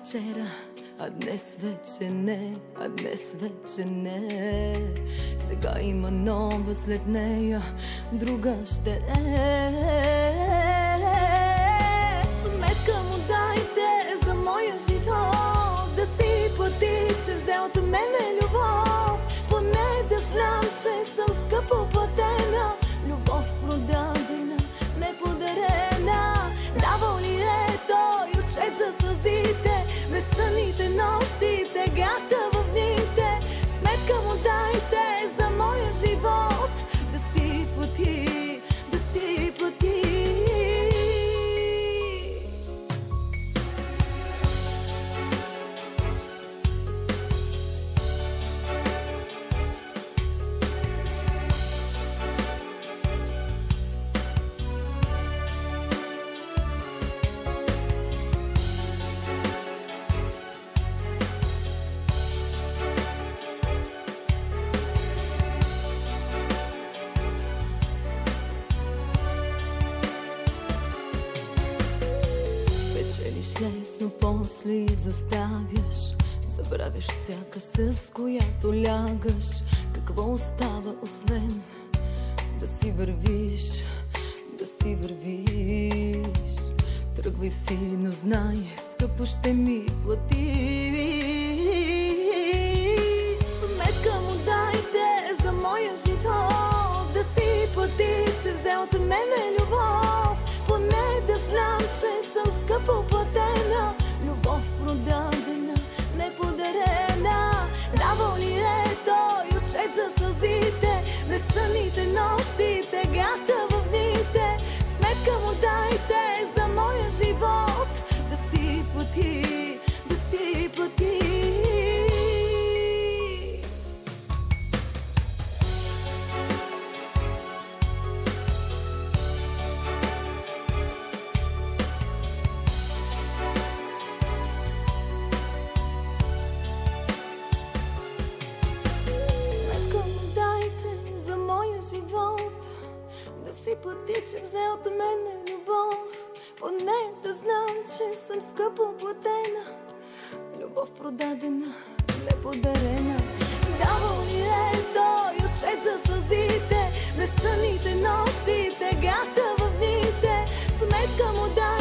вчера, а днес вече не, а днес вече не. Сега има нова след нея, друга ще е. Сметка му дайте за моя живот, да си плати, че взе от мене любов. Поне да знам, че съм скъпо платена, любов продадена, не подарена. Давал ли е той отчет за сълзите, безсънните нощи, тегата в дните? Сметка му дайте за моя живот, да си плати, да си плати. Лесно после изоставяш, забравяш всяка с която лягаш. Какво остава освен да си вървиш, да си вървиш? Тръгвай си, но знай, скъпо ще ми плати. Сметка му дайте за моя живот, да си плати, че взе от мене любов. Поне да знам, че съм скъпо платена, любов продадена, не подарена. Давал ли е той отчет за сълзите, безсънните нощи, тегата в дните? Сметка му дайте за моя живот, да си плати, да си плати. Плати, че взе от мене любов. Поне да знам, че съм скъпо платена, любов продадена, не подарена. Давал ли е той отчет за сълзите, безсънните нощи, тегата в дните? Сметка му дай